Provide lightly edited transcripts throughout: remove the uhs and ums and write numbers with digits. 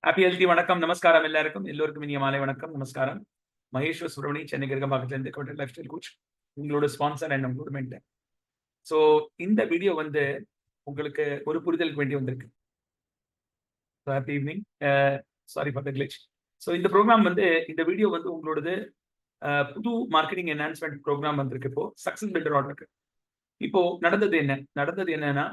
Happy healthy வணக்கம் நமஸ்காரம் எல்லோருக்கும் இனிய மாலை வணக்கம் நமஸ்காரம். மகேஸ்வர் சுப்ரமணி, சென்னை கிருகம்பாக்கத்திலிருந்து கோட்டர் லைஃப் ஸ்டைல் கோச், உங்களோட ஸ்பான்சர் அண்ட் உங்களோட மென்டர். ஸோ இந்த வீடியோ வந்து உங்களுக்கு ஒரு புரிதலுக்கு வேண்டி வந்திருக்கு. Happy evening, sorry for the glitch. So இந்த ப்ரோக்ராம் வந்து இந்த வீடியோ வந்து உங்களோடது புது மார்க்கெட்டிங் என்ஹான்ஸ்மெண்ட் ப்ரோக்ராம் வந்திருக்கு. இப்போ சக்சஸ் பில்டர் ஆர்டருக்கு இப்போ நடந்தது என்னன்னா,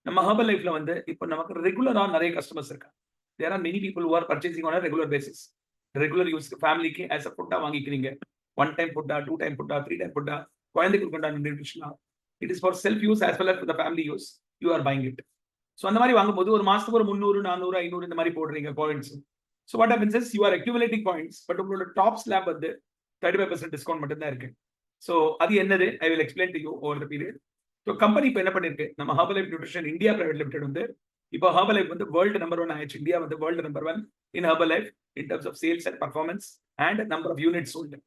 நம்ம ஹெர்பல் லைஃப்ல வந்து இப்போ நமக்கு ரெகுலரா நிறைய கஸ்டமர்ஸ் இருக்காங்க. There are many people who are purchasing on a regular basis. Regular use ஃபேமிலிக்கு as a ஃபுட்டா வாங்கிக்கிறீங்க. ஒன் டைம் ஃபுட்டா, டூ டைம் ஃபுட்டா, த்ரீ டைம் ஃபுட்டா, குழந்தைகளுக்கு உண்டான நியூட்ரிஷனா. It is for self use as well as for the family use. You are buying it. So அந்த மாதிரி வாங்கும்போது ஒரு மாசத்துக்கு ஒரு 300, 400, 500 இந்த மாதிரி போடுறீங்க points. So what happens is you are accumulating points. But உங்களோட டாப் ஸ்லாப் வந்து 35% டிஸ்கவுண்ட் மட்டும் தான் இருக்கு. ஸோ அது என்னது? I will explain to you over the period. So company இப்போ என்ன பண்ணிருக்கு, நம்ம Herbalife nutrition India private limited வந்து இப்போ ஹெர்பல் லைஃப் வந்து வேர்ல்டு நம்பர் 1 ஆயிடுச்சு. இந்தியா வந்து world number 1 in Herbalife in terms of sales and performance and number of units sold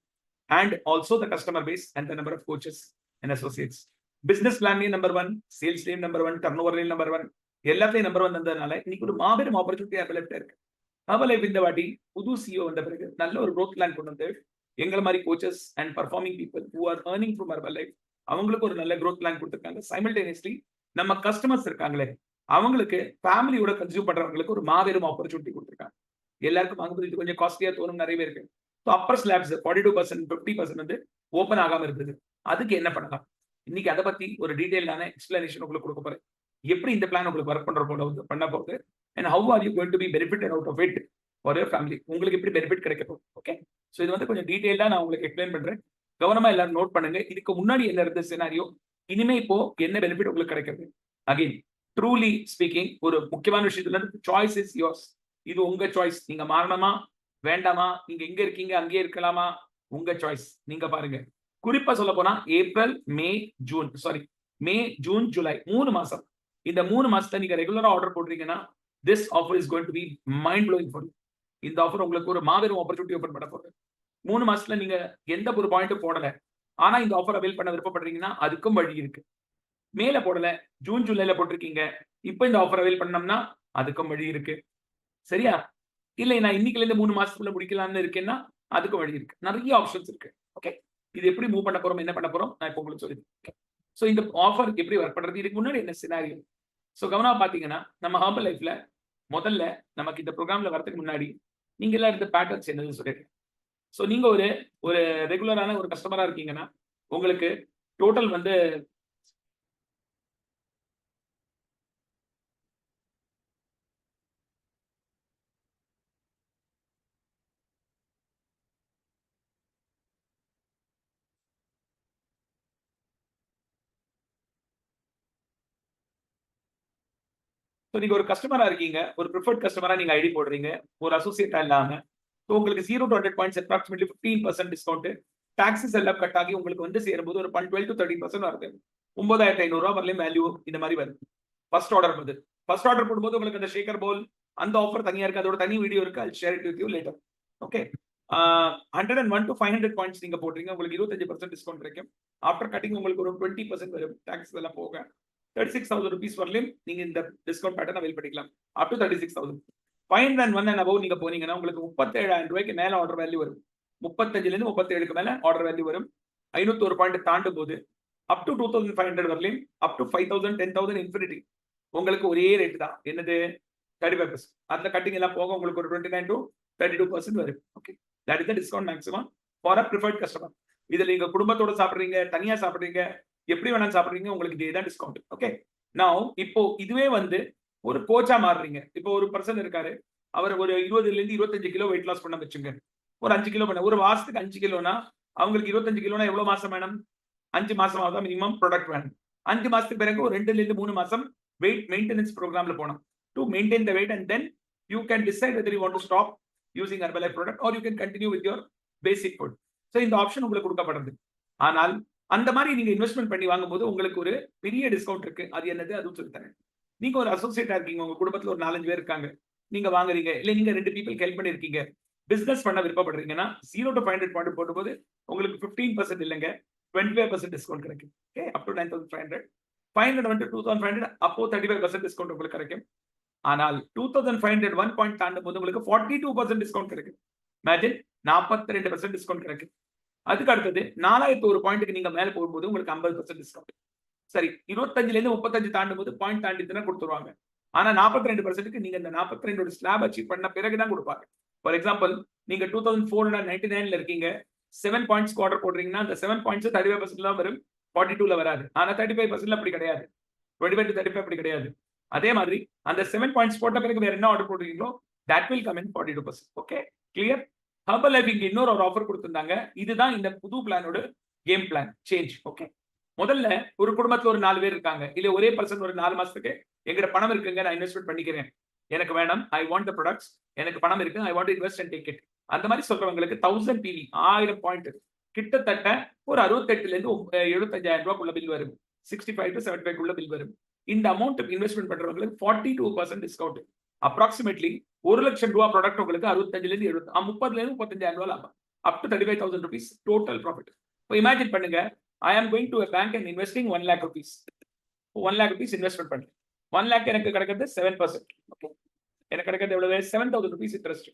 and also the customer base and the number of coaches and associates. Business பிளான்லயும் number 1, சேல்ஸ்லயும் number 1, turn ஓவர்லயும் number 1, எல்லாத்தையும் number 1 வந்ததுனால இன்னைக்கு ஒரு மாபெரும் opportunity herbal லைஃப்ல இருக்கு. ஹெர்பல் லைஃப் இந்த வாட்டி புது சிஓ வந்த பிறகு நல்ல ஒரு க்ரோத் பிளான் கொண்டு வந்து எங்களை மாதிரி coaches and performing people who are earning from herbal life அவங்களுக்கு ஒரு நல்ல க்ரோத் பிளான் கொடுத்துருக்காங்க. சைமல்டேனியஸ்லி நம்ம கஸ்டமர்ஸ் இருக்காங்களே அவங்களுக்கு ஃபேமிலியோட கன்சியூம் பண்றவங்களுக்கு ஒரு மாபெரும் ஆப்பர்ச்சுனிட்டி கொடுத்துருக்காங்க. எல்லாருக்கும் வாங்கும்போது இது கொஞ்சம் காஸ்ட்லியா தோணும் நிறைய பேருக்கு. ஸோ அப்பர் ஸ்லாப்ஸ் 42%, 50% வந்து ஓப்பன் ஆகாம இருந்தது. அதுக்கு என்ன பண்ணலாம்? இன்னைக்கு அதை பத்தி ஒரு டீடைலான எக்ஸ்பிளனேஷன் உங்களுக்கு கொடுக்க போறேன். எப்படி இந்த பிளான் உங்களுக்கு ஒர்க் பண்ற போல பண்ண போகுது and how are you going to be benefited out of it for your family. உங்களுக்கு எப்படி பெனிஃபிட் கிடைக்க போகுது? ஓகே, ஸோ இது வந்து கொஞ்சம் டீடைலா நான் உங்களுக்கு எக்ஸ்பிளைன் பண்றேன். கவனமா எல்லாரும் நோட் பண்ணுங்க. இதுக்கு முன்னாடி என்ன இருந்த சினாரியோ, இனிமே இப்போ என்ன பெனிஃபிட் உங்களுக்கு கிடைக்கிறது. அகைன் ட்ரூலி ஸ்பீக்கிங், ஒரு முக்கியமான விஷயத்துல சாய்ஸ் இஸ் யோர்ஸ். இது உங்க சாய்ஸ். நீங்க மாறணுமா வேண்டாமா, நீங்க எங்க இருக்கீங்க அங்கேயே இருக்கலாமா, உங்க சாய்ஸ். நீங்க பாருங்க. குறிப்பா சொல்ல போனா April, May, June, sorry May, June, July 3 மாசம். இந்த 3 மாசத்துல நீங்க ரெகுலரா ஆர்டர் போடுறீங்கன்னா this offer is going to be mind blowing for you. இந்த ஆஃபர் உங்களுக்கு ஒரு மாபெரும் ஆப்பர்ச்சுனிட்டி ஓபன் பண்ண போகுது. 3 மாசத்துல நீங்க எந்த ஒரு பாயிண்ட்டும் போடல, ஆனா இந்த ஆஃபர் அவைல் பண்ண விருப்பப்படுறீங்கன்னா அதுக்கும் வழி இருக்கு. மேல போடல, ஜூன் ஜூலைல போட்டிருக்கீங்க, இப்போ இந்த ஆஃபர் அவைல் பண்ணோம்னா அதுக்கும் வழி இருக்கு. சரியா? இல்ல நான் இன்னைக்குல இருந்து 3 மாசத்துக்குள்ள முடிக்கலாம்னு இருக்கேன்னா அதுக்கும் வழி இருக்கு. நிறைய ஆப்ஷன்ஸ் இருக்கு. ஓகே, இது எப்படி மூவ் பண்ண போறோம், என்ன பண்ண போறோம், நான் இப்போ உங்களுக்கு சொல்லிருக்கேன். சோ இந்த ஆஃபர் எப்படி ஒர்க் பண்றது, இதுக்கு முன்னாடி என்ன சினாரியோ. சோ கவனமா பாத்தீங்கன்னா நம்ம ஹெர்பல் லைஃப்ல முதல்ல நமக்கு இந்த ப்ரோக்ராம்ல வரதுக்கு முன்னாடி நீங்க எல்லாம் இருந்த பேட்டர்ன்ஸ் என்னன்னு சொல்லிருக்கேன். சோ நீங்க ஒரு ஒரு ரெகுலரான ஒரு கஸ்டமரா இருக்கீங்கன்னா உங்களுக்கு டோட்டல் வந்து நீங்க ஒரு கஸ்டமரா இருக்கீங்க, ஒரு ப்ரிஃபர்ட் கஸ்டமரா நீங்க ஐடி போடுறீங்க, ஒரு அசோசியேட்டா இல்லாம. உங்களுக்கு 0 to 100 points approximately 15% discount. Taxes எல்லாம் கட் ஆகி உங்களுக்கு வந்து சேரும்போது ஒரு 12 to 13% வருது. 9,500 ரூபாய் வரலையும் வேல்யூ இந்த மாதிரி வருது. ஃபர்ஸ்ட் ஆர்டர் போது ஃபர்ஸ்ட் ஆர்டர் போடும்போது உங்களுக்கு அந்த ஷேக்கர் போல் அந்த ஆஃபர் தனியா இருக்கு. அதோட தனி வீடியோ இருக்கு. I'll share it with you later. Okay, 101 to 500 points நீங்க போடுறீங்க, உங்களுக்கு 25% டிஸ்கவுண்ட் கிடைக்கும். ஆஃப்டர் கட்டிங் உங்களுக்கு ஒரு 20% வரும். டாக்ஸ் எல்லாம் போக 36,000 rupees வரலையும் நீங்க இந்த டிஸ்கவுண்ட் பேட்டர்ன் அவைல் பண்ணிக்கலாம். Up to 36,000. 501 and above நீங்க போனீங்கன்னா உங்களுக்கு 37,000 ரூபாய்க்கு மேல ஆர்டர் வேல்யூ வரும். 35ல இருந்து 37க்கு மேல ஆர்டர் வேல்யூ வரும். 501 பாயிண்ட் தாண்டும் போது அப் டு 2,500 வரலையும் அப் டு 5,000, 10,000 இன்ஃபினிட்டி உங்களுக்கு ஒரே ரேட் தான். என்னது? 35%. அதுல கட்டிங் எல்லாம் போக உங்களுக்கு ஒரு 29 to 32% வரும். Okay, that is the discount maximum for a preferred customer. இதுல நீங்க குடும்பத்தோட சாப்பிடுறீங்க, தனியா சாப்பிடுறீங்க, எப்படி வேணாலும் சாப்பிடுறீங்க, உங்களுக்கு இதே டிஸ்கவுண்ட். ஓகே, நவ இப்போ இதுவே வந்து ஒரு கோச்சா மாறுறீங்க. இப்போ ஒரு பர்சன் இருக்காரு, அவர் ஒரு 20ல இருந்து 25 கிலோ வெயிட் லாஸ் பண்ண வச்சுங்க. ஒரு 5 கிலோ பண்ண ஒரு மாசத்துக்கு 5 கிலோனா அவங்களுக்கு 25 கிலோனா எவ்வளவு மாசம் வேணும்? 5 மாசம் ஆகுதா மினிமம் ப்ராடக்ட் வேணும். 5 மாசத்துக்கு பிறகு ஒரு 2ல இருந்து 3 மாசம் வெயிட் மெயின்டெனன்ஸ் ப்ரோக்ராம்ல போணும். To maintain the weight and then you can decide whether you want to stop using Herbalife product or you can continue with your basic food. So இந்த ஆப்ஷன் உங்களுக்கு கொடுக்கப்படுது. ஆனால் அந்த மாதிரி நீங்க இன்வெஸ்ட்மெண்ட் பண்ணி வாங்கும்போது உங்களுக்கு ஒரு பெரிய டிஸ்கவுண்ட் இருக்கு. அது என்னது? அதுவும் சொல்லி தரேன். நீங்க ஒரு அசோசியேட்டா இருக்கீங்க, உங்க குடும்பத்துல ஒரு 4-5 பேர் இருக்காங்க, நீங்க வாங்குறீங்க, இல்ல நீங்க 2 பீப்புள் ஹெல்ப் பண்ணிருக்கீங்க, பிசினஸ் பண்ண விருப்பப்படுறீங்கன்னா 0 to 500 பாயிண்ட் போடும்போது உங்களுக்கு 15% இல்லைங்க 25% டிஸ்கவுண்ட் கிடைக்கும். Okay, up to 9,500. 500 வந்து 2,500 அப்போ 35% டிஸ்கவுண்ட் உங்களுக்கு கிடைக்கும். ஆனால் 2500 1 பாயிண்ட் தாண்டும் போது உங்களுக்கு 42% டிஸ்கவுண்ட் கிடைக்கும். இமேஜின் 42% டிஸ்கவுண்ட் கிடைக்கும். அதுக்கு அடுத்தது 4001 பாயிண்ட்க்கு நீங்க மேல போகும்போது உங்களுக்கு 50% டிஸ்கவுண்ட். சரி 25ல இருந்து 35 தாண்டும் போது பாயிண்ட் தாண்டிட்டுனா கொடுத்துருவாங்க. ஆனா 42%க்கு நீங்க இந்த 42 ஸ்லாப் அச்சீவ் பண்ண பிறகு தான் கொடுப்பாங்க. ஃபார் எக்ஸாம்பிள் நீங்க 2499ல இருக்கீங்க, 7 பாயிண்ட்ஸ் ஆர்டர் போடுறீங்கன்னா அந்த 7 பாயிண்ட்ஸ் 35% தான் வரும், 42ல வராது. ஆனா 35% அப்படி கிடையாது. 25 to 35 அப்படி கிடையாது. அதே மாதிரி அந்த 7 பாயிண்ட்ஸ் போட்ட பிறகு வேற என்ன ஆர்டர் போடுறீங்களோ that will come in 42%. Okay clear? Herbalife இங்க இன்னொரு ஒரு ஆஃபர் கொடுத்திருந்தாங்க. இதுதான் இந்த புது பிளானோட கேம் பிளான் சேஞ்ச். ஓகே முதல்ல ஒரு குடும்பத்துல ஒரு 4 பேர் இருக்காங்க. இல்ல ஒரே பர்சன் ஒரு 4 மாசத்துக்கு எங்கிட்ட பணம் இருக்குங்க, நான் இன்வெஸ்ட்மெண்ட் பண்ணிக்கிறேன், எனக்கு வேணும், ஐ வாண்ட் தி ப்ராடக்ட்ஸ், எனக்கு பணம் இருக்கு, I want to invest and take it. அந்த மாதிரி சொல்றவங்களுக்கு 1000 PV 1000 பாயிண்ட் கிட்டத்தட்ட ஒரு 68ல இருந்து 75,000 ரூபாய்க்குள்ள பில் வரும். 65 to 75 குள்ள பில் வரும். இந்த அமௌண்ட் இன்வெஸ்ட்மெண்ட் பண்றவங்களுக்கு 42% டிஸ்கவுண்ட். அப்ராக்சிமேட்லி 1 லட்சம் ரூபாய் ப்ராடக்ட் உங்களுக்கு 65ல இருந்து 30ல இருந்து 35,000 ரூபாய் லாபம். Up to 35,000 rupees total profit. இப்போ இமேஜின் பண்ணுங்க, I am going to a bank and investing 1 lakh rupees. 1 lakh rupees investment பண்றேன். 1 lakh எனக்கு கிடைக்கிறது 7%. ஓகே எனக்கு கிடைக்கிறது எவ்வளவு? 7,000 rupees இன்ட்ரெஸ்ட்.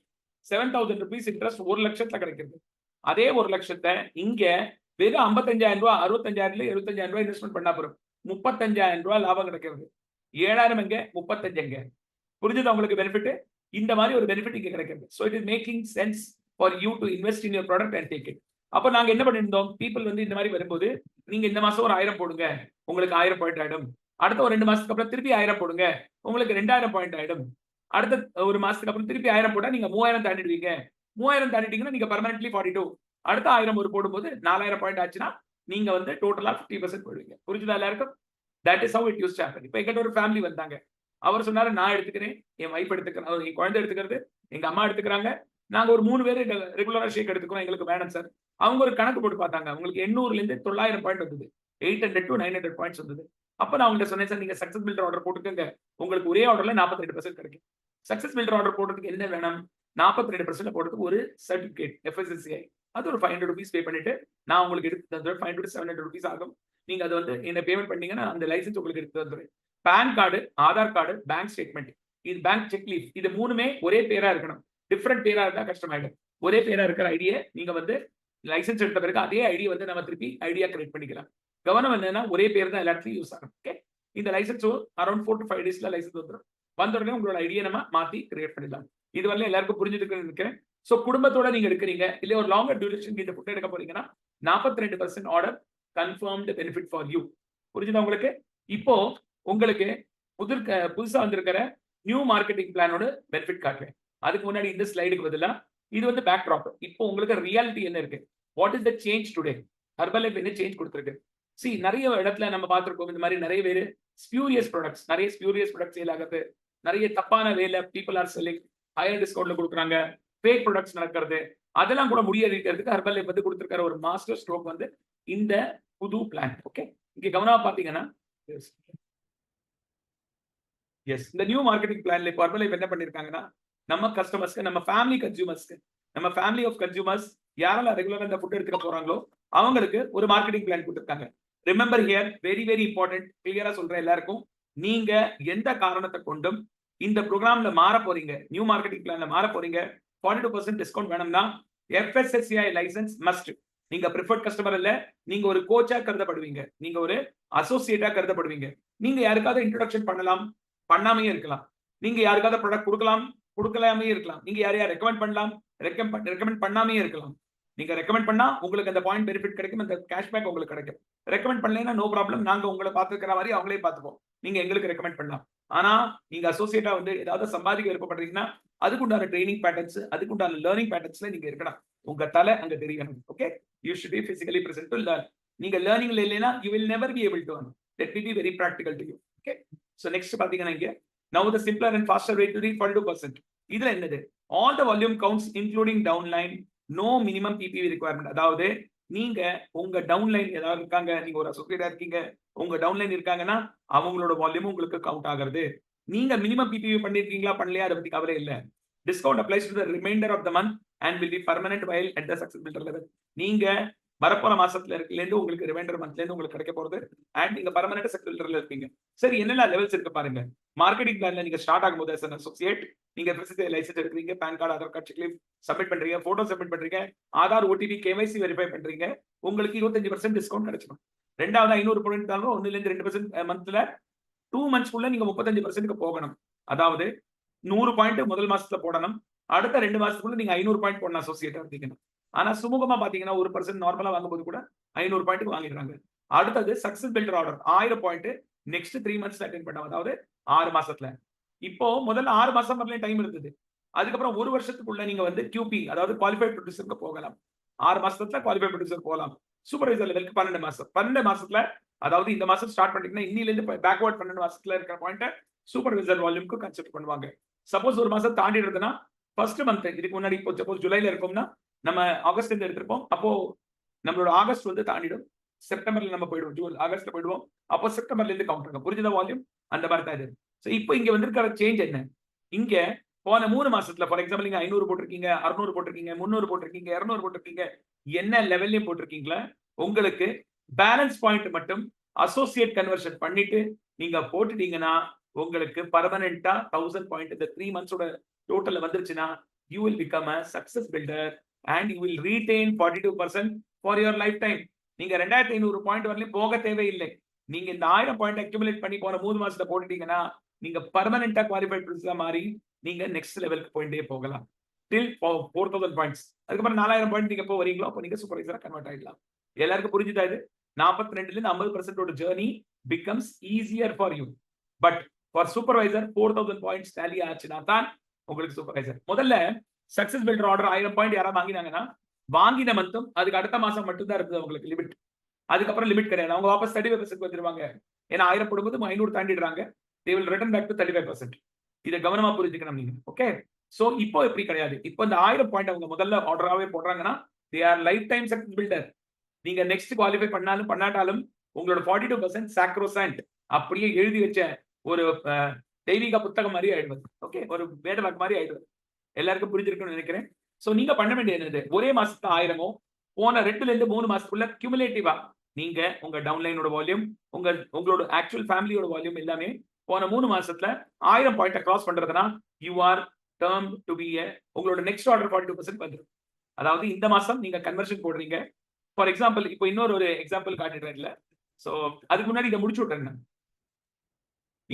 7,000 rupees இன்ட்ரெஸ்ட் 1 லட்சத்துல கிடைக்கிறது. அதே 1 லட்சத்தை இங்க வெறும் 55,000 ரூபாய் 65,000 75,000 ரூபாய் இன்வெஸ்ட்மெண்ட் பண்ணா போறோம், 35,000 ரூபாய் லாபம் கிடைக்கிறது. 7,000 எங்க, 35 எங்க? புரிஞ்சுதா உங்களுக்கு பெனிஃபிட்? இந்த மாதிரி ஒரு பெனிஃபிட் இங்க கிடைக்கிறது. So it is making sense for you to invest in your product and take it. அப்ப நாங்க என்ன பண்ணிருந்தோம், பீப்பிள் வந்து இந்த மாதிரி வரும்போது நீங்க இந்த மாசம் ஒரு 1000 போடுங்க, உங்களுக்கு 1000 பாயிண்ட் ஆயிடும். அடுத்த ஒரு 2 மாசத்துக்கு அப்புறம் திருப்பி 1000 போடுங்க, உங்களுக்கு 2000 பாயிண்ட் ஆயிடும். அடுத்த ஒரு மாசத்துக்கு அப்புறம் திருப்பி 1000 போட்டா நீங்க 3000 தாண்டிடுவீங்க. 3000 தாண்டிட்டீங்கன்னா நீங்க பெர்மனன்ட்லி 42. அடுத்த 1000 ஒரு போடும்போது 4000 பாயிண்ட் ஆச்சுன்னா நீங்க வந்து டோட்டலா 50% போடுவீங்க. புரிஞ்சுதா எல்லாருக்கும்? That is how it used to happen. இப்ப எங்கிட்ட ஒரு ஃபேமிலி வந்தாங்க. அவர் சொன்னாரு, நான் எடுத்துக்கிறேன், என் வைஃப் எடுத்துக்கிறேன், என் குழந்தை எடுத்துக்கிறது, எங்க அம்மா எடுத்துக்கிறாங்க, நாங்க ஒரு 3 பேர் ரெகுலரா ஷேக் எடுத்துக்கிறோம், எங்களுக்கு வேணும் சார். அவங்க ஒரு கணக்கு போட்டு பார்த்தாங்க, உங்களுக்கு 800ல இருந்து 900 பாயிண்ட் வந்தது, 800 to 900 பாயிண்ட்ஸ் வந்தது. அப்ப நான் அவங்கள்ட்ட சொன்னேன், சார் நீங்க சக்சஸ் பில்டர் ஆர்டர் போட்டுக்கங்க, உங்களுக்கு ஒரே ஆர்டர்ல 42% கிடைக்கும். சக்சஸ் பில்டர் ஆர்டர் போடுறதுக்கு என்ன வேணும்? 42% போடுறதுக்கு ஒரு சர்டிபிகேட் FSSAI, அது ஒரு 500 rupees பே பண்ணிட்டு நான் உங்களுக்கு எடுத்து தந்துடுறேன். 500 to 700 rupees ஆகும். நீங்க அது வந்து என்ன பேமெண்ட் பண்ணீங்கன்னா அந்த லைசன்ஸ் உங்களுக்கு எடுத்து தந்துடுறேன். PAN card, Aadhaar card, bank statement, இது பேங்க் செக் லீஃப், இது மூணுமே ஒரே பேரா இருக்கணும். டிஃபரெண்ட் பேரா இருந்தா கஷ்டமாயிடும். ஒரே பேரா இருக்கிற ஐடியை நீங்க வந்து லைசன்ஸ் எடுத்த பிறகு அதே ஐடியை வந்து நம்ம திருப்பி ஐடியா கிரியேட் பண்ணிக்கலாம். கவனம் என்னன்னா ஒரே பேர் தான் எல்லா இடத்துலையும் யூஸ் ஆகும். ஓகே இந்த லைசன்ஸ் அரௌண்ட் 4 to 5 daysல லைசன்ஸ் வந்துடும். வந்த உடனே உங்களோட ஐடியை நம்ம மாத்தி கிரியேட் பண்ணிடலாம். இது வரல எல்லாருக்கும் புரிஞ்சுதுக்குன்னு நினைக்கிறேன். சோ குடும்பத்தோட நீங்க எடுக்கிறீங்க, இல்ல ஒரு லாங்கர் டியூரேஷன் இந்த ஃபுட் எடுக்க போறீங்கன்னா 42% order confirmed benefit for you. புரிஞ்சுதா உங்களுக்கு? இப்போ உங்களுக்கு புதுசா வந்திருக்கிற நியூ மார்க்கெட்டிங் பிளானோட பெனிஃபிட் காட்டுறேன். அதுக்கு முன்னாடி இந்த ஸ்லைடுக்கு பதிலா இது வந்து பேக் ட்ராப். இப்போ உங்களுக்கு ரியாலிட்டி என்ன இருக்கு? What is the change today? Herbal life என்ன சேஞ்ச் கொடுத்துருக்கு? சி நிறைய இடத்துல நம்ம பார்த்திருக்கோம், இந்த மாதிரி நிறைய பேர் ஸ்பியூரியஸ் ப்ராடக்ட்ஸ், நிறைய ஸ்பியூரியஸ் ப்ராடக்ட்ஸ் சேல் ஆகுது, நிறைய தப்பான வேலை பீப்புள் ஆர் செல்லிங், ஹையர் டிஸ்கவுண்ட்ல கொடுக்குறாங்க, ஃபேக் ப்ராடக்ட்ஸ் நடக்கிறது, அதெல்லாம் கூட முடியறதுக்கு ஹெர்பல் லைஃப் வந்து கொடுத்திருக்கிற ஒரு மாஸ்டர் ஸ்ட்ரோக் வந்து இந்த புது பிளான். ஓகே இங்க கவனமா பாத்தீங்கன்னா எஸ் இந்த நியூ மார்க்கெட்டிங் பிளான்ல இப்போ ஹெர்பல் லைஃப் என்ன பண்ணிருக்காங்கன்னா, நம்ம கஸ்டமர்ஸ்க்கு, நம்ம ஃபேமிலி கன்சியூமர்ஸ்க்கு, நம்ம ஃபேமிலி ஆஃப் கன்சியூமர்ஸ் யாரெல்லாம் ரெகுலரா இந்த ஃபுட் எடுத்துக்க போறாங்களோ அவங்களுக்கு ஒரு மார்க்கெட்டிங் பிளான் கொடுத்திருக்காங்க. Remember here very very important, கிளியரா சொல்றேன் எல்லாருக்கும், நீங்க எந்த காரணத்தை கொண்டும் இந்த ப்ரோக்ராம்ல மாற போறீங்க, நியூ மார்க்கெட்டிங் பிளான்ல மாற போறீங்க, 42% டிஸ்கவுண்ட் வேணும்னா FSSAI லைசன்ஸ் மஸ்ட். நீங்க ப்ரிஃபர்ட் கஸ்டமர் இல்ல, நீங்க ஒரு கோச்சா கருதப்படுவீங்க, நீங்க ஒரு அசோசியேட்டா கருதப்படுவீங்க. நீங்க யாருக்காவது இன்ட்ரோடக்ஷன் பண்ணலாம், பண்ணாமே இருக்கலாம். நீங்க யாருக்காவது ப்ராடக்ட் கொடுக்கலாம், கொடுக்கலாமே இருக்கலாம். நீங்க யாரையா ரெக்கமெண்ட் பண்ணலாம், ரெக்கமெண்ட் பண்ணாமே இருக்கலாம். நீங்க ரெக்கமெண்ட் பண்ணா உங்களுக்கு அந்த பாயிண்ட் பெனிஃபிட் கிடைக்கும், அந்த கேஷ்பேக் உங்களுக்கு கிடைக்கும். ரெக்கமெண்ட் பண்ணலைன்னா நோ ப்ராப்ளம், நாங்க உங்களை பார்த்துக்கிற மாதிரி அவங்களே பார்த்துப்போம். நீங்க எங்களுக்கு ரெக்கமெண்ட் பண்ணலாம். ஆனா நீங்க அசோசியேட்டா வந்து ஏதாவது சம்பாதிக்க விருப்பப்படுறீங்கன்னா அதுக்குண்டான ட்ரைனிங் பேட்டர்ன்ஸ், அதுக்குண்டான லேர்னிங் பேட்டர்ன்ஸ்ல நீங்க இருக்கணும். உங்க தலை அங்க தெரியணும். Okay you should be physically present to learn. நீங்க லேர்னிங்ல இல்லைன்னா you will never be able to earn. Let me be very practical to you. Okay so next பாத்தீங்கன்னா இங்க now the simpler and faster way to reach 42%. இதுல என்னது? all the volume counts including downline, no minimum PPV requirement. அதாவது நீங்க உங்க downline ஏதாவது இருக்காங்க, நீங்க ஒரு அசோசியேட்டா இருக்கீங்க, உங்க டவுன்லைன் இருக்காங்கன்னா அவங்களோட வால்யூம் உங்களுக்கு கவுண்ட் ஆகுறது. நீங்க மினிமம் PPV பண்ணிருக்கீங்களா பண்ணலையா அதை பத்தி கவலை இல்ல. Discount applies to the reminder of the month and will be permanent while at the success builder level. நீங்க வரப்போற மாசத்துல இருந்து உங்களுக்கு ரிமைண்டர் மந்த்ல இருந்து உங்களுக்கு கிடைக்க போறது, அண்ட் நீங்க பெர்மனன்ட் சக்சஸ் பில்டர்ல இருப்பீங்க. சரி என்னெல்லாம் லெவல்ஸ் இருக்கு பாருங்க. மார்க்கெட்டிங் பிளான்ல நீங்க ஸ்டார்ட் ஆகும்போது as an associate நீங்க FSSAI லைசென்ஸ் எடுக்கிறீங்க, PAN card, Aadhaar card, cheque submit பண்றீங்க, போட்டோ சப்மிட் பண்றீங்க, ஆதார் ஓடிபி கேவைசி வெரிஃபை பண்றீங்க, உங்களுக்கு 25% டிஸ்கவுண்ட் கிடைச்சிடும். ரெண்டாவது 500 பாயிண்ட் தாலும் 1ல இருந்து 2% மந்த்ல 2 மந்த்ஸ்க்குள்ள நீங்க 35% போகணும். அதாவது 100 பாயிண்ட் முதல் மாசத்துல போடணும், அடுத்த 2 மாசத்துக்குள்ள நீங்க 500 பாயிண்ட் போடணும் அசோசியேட்டா இருந்தீங்கன்னா. ஆனா சுமூகமா பாத்தீங்கன்னா 1% நார்மலா வாங்கும்போது கூட 500 பாயிண்ட் வாங்கிடுறாங்க. அடுத்தது success builder order 1000 point next 3 மந்த்ஸ்ல அட்டெண்ட் பண்ணோம், அதாவது 6 மாசத்துல. இப்போ முதல்ல 6 மாசம் வரல டைம் இருந்தது. அதுக்கப்புறம் 1 வருஷத்துக்குள்ள நீங்க வந்து QP அதாவது குவாலிஃபைட் ப்ரொடியூசருக்கு போகலாம். 6 மாசத்துல குவாலிஃபைட் ப்ரொடியூசர் போகலாம். சூப்பர்வைசர் லெவலுக்கு 12 மாசம். 12 மாசத்துல அதாவது இந்த மாசம் ஸ்டார்ட் பண்ணிட்டீங்கன்னா இன்னில இருந்து பேக்வர்ட் 12 மாசத்துல இருக்கிற பாயிண்ட சூப்பர்வைசர் வால்யூம்க்கு கன்சிடர் பண்ணுவாங்க. சப்போஸ் ஒரு மாசம் தாண்டிடுதுன்னா ஃபர்ஸ்ட் மந்த் இதுக்கு முன்னாடி இப்போ சப்போஸ் ஜூலைல இருக்கோம்னா நம்ம ஆகஸ்ட்ல இருந்து எடுத்திருப்போம். அப்போ நம்மளோட ஆகஸ்ட் வந்து தாண்டிடும். செப்டம்பர்ல நம்ம போயிடுவோம், ஜூன் ஆகஸ்ட்ல போயிடுவோம். அப்போ செப்டம்பர்ல இருந்து கவுண்ட் ஆகும். புரிஞ்சதா வால்யூம்? அந்த மாதிரி தான் இது. சோ இப்போ இங்க வந்திருக்கிற சேஞ்ச் என்ன? இங்க போன 3 மாசத்துல ஃபார் எக்ஸாம்பிள் நீங்க 500 போட்டிருக்கீங்க, 600 போட்டிருக்கீங்க, 300 போட்டிருக்கீங்க, 200 போட்டிருக்கீங்க, என்ன லெவல்லயும் போட்டிருக்கீங்களா, உங்களுக்கு பேலன்ஸ் பாயிண்ட் மட்டும் அசோசியேட் கன்வர்ஷன் பண்ணிட்டு நீங்க போட்டுட்டீங்கன்னா உங்களுக்கு பெர்மனன்ட்டா 1000 பாயிண்ட் இந்த 3 மந்த்ஸோட டோட்டல்ல வந்துருச்சுன்னா you will become a success builder and you will retain 42% for your lifetime. நீங்க 2500 பாயிண்ட் வரலையும் போக தேவையில்லை. நீங்க இந்த 1000 பாயிண்ட் அக்யூமுலேட் பண்ணி போன 3 மாசத்துல போட்டுட்டீங்கன்னா நீங்க பெர்மனன்ட்டா குவாலிஃபைட் ப்ரொடியூசரா மாறி நீங்க நெக்ஸ்ட் லெவலுக்கு போயிட்டே போகலாம். டில் 4000 பாயிண்ட்ஸ். அதுக்கப்புறம் 4000 பாயிண்ட் நீங்க எப்போ வரீங்களோ அப்போ நீங்க சூப்பர்வைசரா கன்வெர்ட் ஆயிடலாம். எல்லாருக்கும் புரிஞ்சுதா இது? 42ல இருந்து 50% ஓட journey becomes easier for you. But for supervisor 4000 points daily ஆச்சுன்னா தான் உங்களுக்கு சூப்பர்வைசர். முதல்ல சக்சஸ் பில்டர் ஆர்டர் 1000 பாயிண்ட் யாராவது வாங்கினாங்கன்னா வாங்கின மந்த்தும் அதுக்கு அடுத்த மாசம் மட்டும் தான் இருக்குது உங்களுக்கு லிமிட். அதுக்கப்புறம் லிமிட் கிடையாது. அவங்க வாபஸ் 35% வந்துருவாங்க. ஏன்னா 1000 போடும்போது 500 தாண்டிடுறாங்க. they will return back to 35%. இத கவனமா புரிஞ்சுக்கணும் நீங்க. ஓகே. சோ இப்போ எப்படி கிடையாது. இப்போ இந்த 1000 பாயிண்ட் அவங்க முதல்ல ஆர்டராவே போடுறாங்கன்னா they are lifetime success builder. நீங்க நெக்ஸ்ட் குவாலிஃபை பண்ணாலும் பண்ணாட்டாலும் உங்களோட 42% சாக்ரோசன்ட் அப்படியே எழுதி வச்ச ஒரு தெய்வீக புத்தகம் மாதிரி ஆயிடுவது. ஓகே, ஒரு வேடவாக்கு மாதிரி ஆயிடுவது. எல்லாருக்கும் புரிஞ்சிருக்கும்னு நினைக்கிறேன். சோ நீங்க பண்ண வேண்டியது என்னது, ஒரே மாசத்துல 1000 போன 2ல இருந்து 3 மாசத்துக்குள்ள கியூமுலேட்டிவா நீங்க உங்க டவுன்லைனோட வால்யூம் உங்களோட ஆக்சுவல் ஃபேமிலியோட வால்யூம் எல்லாமே போன 3 மாசத்துல 1000 பாயிண்ட் கிராஸ் பண்றதுனா you are term to be உங்களோட நெக்ஸ்ட் ஆர்டர் 42% வந்துடும். அதாவது இந்த மாசம் நீங்க கன்வர்ஷன் போடுறீங்க. ஃபார் எக்ஸாம்பிள் இப்போ இன்னொரு எக்ஸாம்பிள் காட்டிடுறேன் இல்ல. சோ அதுக்கு முன்னாடி இதை முடிச்சு விட்டுறேன்.